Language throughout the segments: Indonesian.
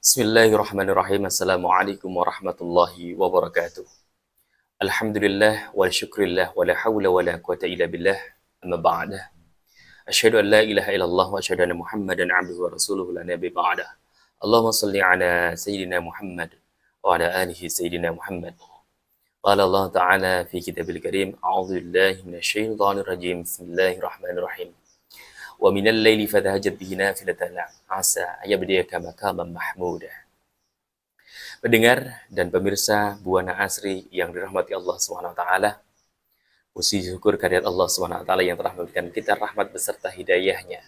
Bismillahirrahmanirrahim. Assalamualaikum warahmatullahi wabarakatuh. Alhamdulillah wal syukrillah wa la hawla wa la quwata illa billah. Amma ba'dah. Asyhadu an la ilaha illallah wa asyhadu anna Muhammadan 'abduhu wa rasuluhu la nabiyya ba'dah. Allahumma shalli ala sayyidina Muhammad wa ala alihi sayyidina Muhammad. Qala Allah Ta'ala fi kitabil karim, a'udzu billahi minasyaitonir rajim. Bismillahirrahmanirrahim. Wa minal laili fatahajjad bihi nafilatan lak 'asa ayyabdiyaka maqaman mahmuda. Pendengar dan pemirsa Buana Asri yang dirahmati Allah Subhanahu wa taala, puji syukur kehadirat Allah Subhanahu wa taala yang telah memberikan kita rahmat beserta hidayahnya,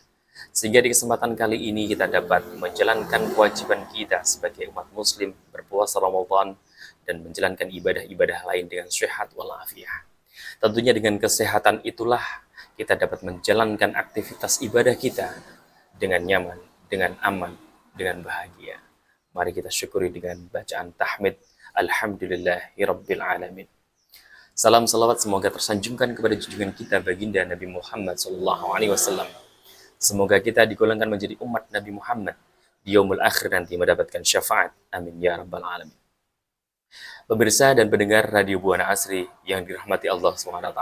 sehingga di kesempatan kali ini kita dapat menjalankan kewajiban kita sebagai umat muslim berpuasa Ramadan dan menjalankan ibadah-ibadah lain dengan sehat walafiat. Tentunya dengan kesehatan itulah kita dapat menjalankan aktivitas ibadah kita dengan nyaman, dengan aman, dengan bahagia. Mari kita syukuri dengan bacaan tahmid Alhamdulillahirabbil alamin. Salam salawat semoga tersanjungkan kepada junjungan kita baginda Nabi Muhammad SAW. Semoga kita digolongkan menjadi umat Nabi Muhammad di yaumul akhir nanti mendapatkan syafaat. Amin ya rabbal alamin. Pemirsa dan pendengar Radio Buana Asri yang dirahmati Allah SWT,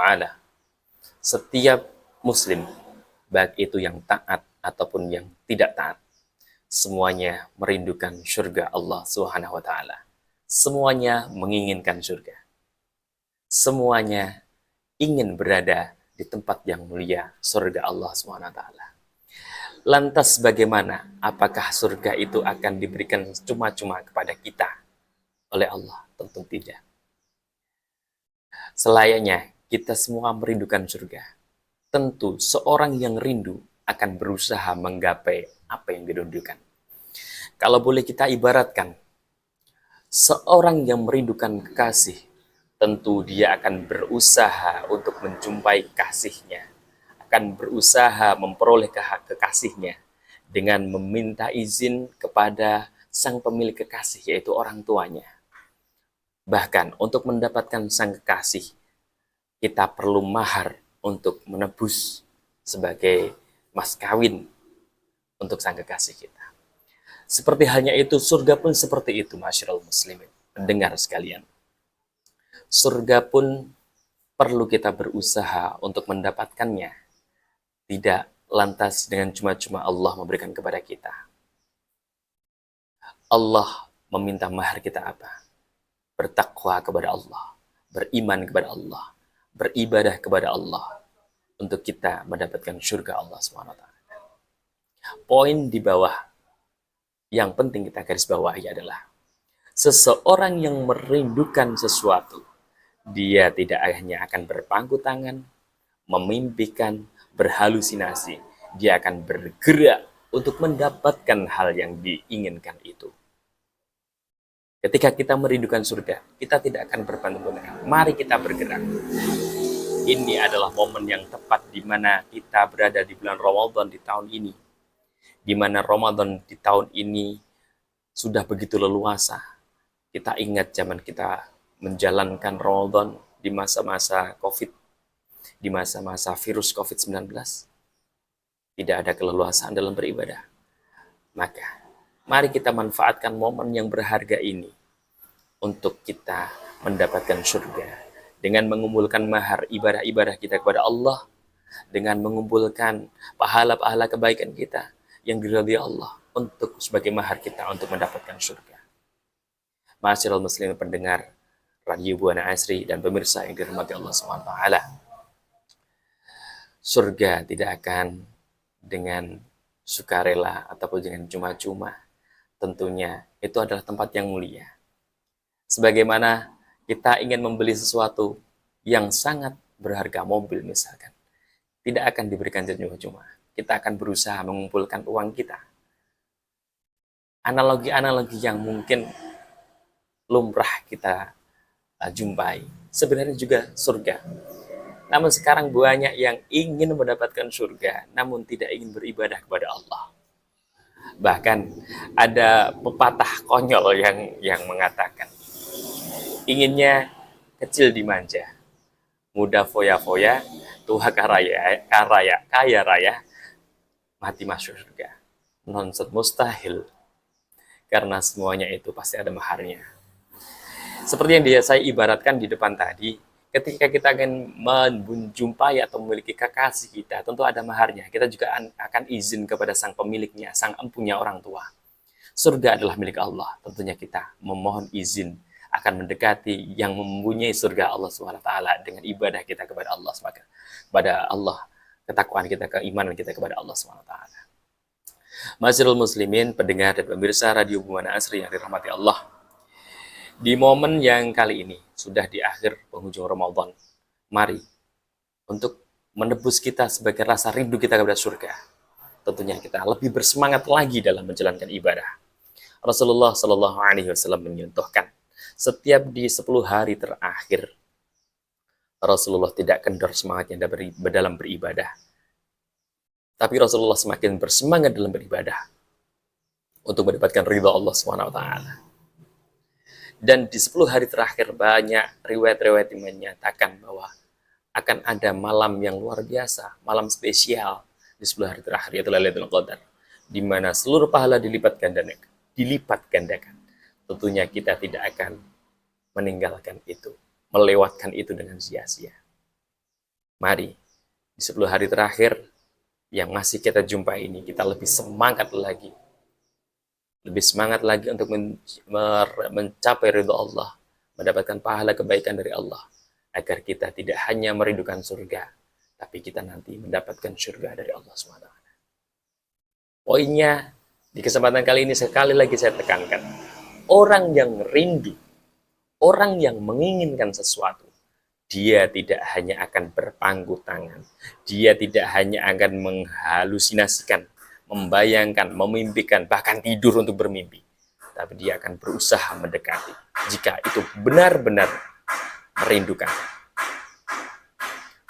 setiap muslim, baik itu yang taat ataupun yang tidak taat, semuanya merindukan surga Allah Subhanahu wa taala. Semuanya menginginkan surga. Semuanya ingin berada di tempat yang mulia, surga Allah Subhanahu wa taala. Lantas bagaimana? Apakah surga itu akan diberikan cuma-cuma kepada kita oleh Allah? Tentu tidak. Selayaknya kita semua merindukan surga. Tentu seorang yang rindu akan berusaha menggapai apa yang dirindukan. Kalau boleh kita ibaratkan, seorang yang merindukan kekasih, tentu dia akan berusaha untuk menjumpai kasihnya, akan berusaha memperoleh kekasihnya dengan meminta izin kepada sang pemilik kekasih, yaitu orang tuanya. Bahkan untuk mendapatkan sang kekasih, kita perlu mahar untuk menebus sebagai mas kawin untuk sang kekasih kita. Seperti halnya itu, surga pun seperti itu, masyarul muslimin. Pendengar sekalian, surga pun perlu kita berusaha untuk mendapatkannya. Tidak lantas dengan cuma-cuma Allah memberikan kepada kita. Allah meminta mahar kita apa? Bertakwa kepada Allah, beriman kepada Allah, beribadah kepada Allah, untuk kita mendapatkan surga Allah SWT. Poin di bawah yang penting kita garis bawahi adalah, seseorang yang merindukan sesuatu, dia tidak hanya akan berpangku tangan, memimpikan, berhalusinasi, dia akan bergerak untuk mendapatkan hal yang diinginkan itu. Ketika kita merindukan surga, kita tidak akan berpangku-pangku. Mari kita bergerak. Ini adalah momen yang tepat di mana kita berada di bulan Ramadan di tahun ini. Di mana Ramadan di tahun ini sudah begitu leluasa. Kita ingat zaman kita menjalankan Ramadan di masa-masa COVID, di masa-masa virus COVID-19. Tidak ada keleluasaan dalam beribadah. Maka mari kita manfaatkan momen yang berharga ini untuk kita mendapatkan surga dengan mengumpulkan mahar ibadah-ibadah kita kepada Allah, dengan mengumpulkan pahala-pahala kebaikan kita yang diridhai Allah untuk sebagai mahar kita untuk mendapatkan surga. Ma'asyiral muslimin pendengar Radio Buana Asri dan pemirsa yang dirahmati Allah SWT, surga tidak akan dengan sukarela ataupun dengan cuma-cuma. Tentunya itu adalah tempat yang mulia. Sebagaimana kita ingin membeli sesuatu yang sangat berharga, mobil misalkan, tidak akan diberikan cuma-cuma. Kita akan berusaha mengumpulkan uang kita. Analogi-analogi yang mungkin lumrah kita jumpai, sebenarnya juga surga. Namun sekarang banyak yang ingin mendapatkan surga, namun tidak ingin beribadah kepada Allah. Bahkan ada pepatah konyol yang mengatakan, inginnya kecil dimanja, muda foya-foya, tua kaya raya, mati masuk surga. Nonsens, mustahil. karena semuanya itu pasti ada maharnya. Seperti yang saya ibaratkan di depan tadi, ketika kita akan menjumpai atau memiliki kekasih kita, tentu ada maharnya. Kita juga akan izin kepada sang pemiliknya, sang empunya orang tua. Surga adalah milik Allah. Tentunya kita memohon izin akan mendekati yang mempunyai surga Allah SWT dengan ibadah kita kepada Allah SWT. Kepada Allah, ketakwaan kita, keimanan kita kepada Allah SWT. Masyarul muslimin, pendengar dan pemirsa Radio Buana Asri yang dirahmati Allah. Di momen yang kali ini, sudah di akhir penghujung Ramadan, mari untuk menebus kita sebagai rasa rindu kita kepada surga. Tentunya kita lebih bersemangat lagi dalam menjalankan ibadah. Rasulullah Shallallahu Alaihi Wasallam menyontohkan, setiap di 10 hari terakhir, Rasulullah tidak kendor semangatnya dalam beribadah. Tapi Rasulullah semakin bersemangat dalam beribadah untuk mendapatkan ridha Allah SWT. Dan di 10 hari terakhir banyak riwayat-riwayat yang menyatakan bahwa akan ada malam yang luar biasa, malam spesial di 10 hari terakhir, yaitu Lailatul Qadar, di mana seluruh pahala dilipat gandakan. Tentunya kita tidak akan meninggalkan itu, melewatkan itu dengan sia-sia. Mari, di 10 hari terakhir yang masih kita jumpa ini, kita lebih semangat lagi. Lebih semangat lagi untuk mencapai ridha Allah, mendapatkan pahala kebaikan dari Allah, agar kita tidak hanya merindukan surga, tapi kita nanti mendapatkan surga dari Allah SWT. Poinnya, di kesempatan kali ini sekali lagi saya tekankan, orang yang rindu, orang yang menginginkan sesuatu, dia tidak hanya akan berpangku tangan, dia tidak hanya akan menghalusinasikan, membayangkan, memimpikan, bahkan tidur untuk bermimpi, tapi dia akan berusaha mendekati jika itu benar-benar merindukan.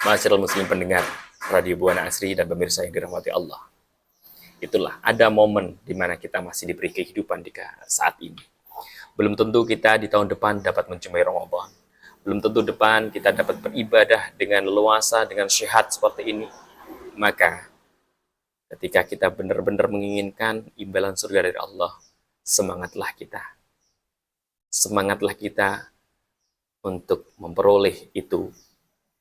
Masyarul muslim pendengar Radio Buana Asri dan pemirsa yang dirahmati Allah, itulah ada momen di mana kita masih diberi kehidupan di saat ini. Belum tentu kita di tahun depan dapat menjumpai Ramadan. Belum tentu depan kita dapat beribadah dengan leluasa, dengan sehat seperti ini. Maka ketika kita benar-benar menginginkan imbalan surga dari Allah, semangatlah kita. Semangatlah kita untuk memperoleh itu,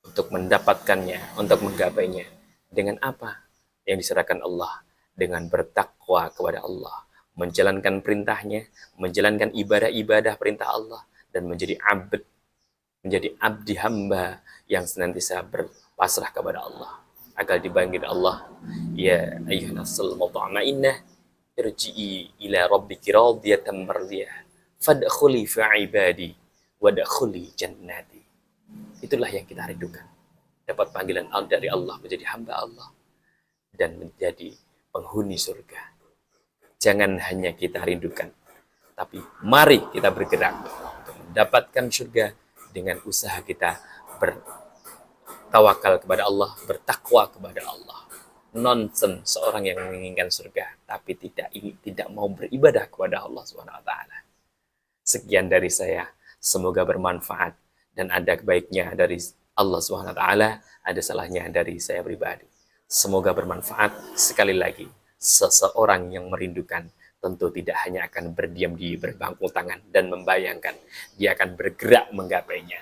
untuk mendapatkannya, untuk menggapainya. Dengan apa yang diserahkan Allah? Dengan bertakwa kepada Allah, menjalankan perintahnya, menjalankan ibadah-ibadah perintah Allah, dan menjadi abdi hamba yang senantiasa berpasrah kepada Allah, agar dibangkit Allah. Ya ayyuhan nafsul mutma'innah, irji'i ila rabbiki radiyatan mardiyah, fadkhuli fi ibadi wadkhuli jannati. Itulah yang kita rindukan, dapat panggilan dari Allah, menjadi hamba Allah dan menjadi penghuni surga. Jangan hanya kita rindukan, tapi mari kita bergerak untuk mendapatkan surga dengan usaha kita bertawakal kepada Allah, bertakwa kepada Allah. Nonsen seorang yang menginginkan surga tapi tidak mau beribadah kepada Allah SWT. Sekian dari saya, semoga bermanfaat dan ada baiknya dari Allah SWT, ada salahnya dari saya pribadi. Semoga bermanfaat. Sekali lagi, seseorang yang merindukan tentu tidak hanya akan berdiam di berbangku tangan dan membayangkan, dia akan bergerak menggapainya.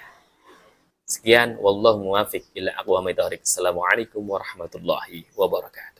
Sekian, wallahu muwafiq ila aqwamit thoriq. Assalamualaikum warahmatullahi wabarakatuh.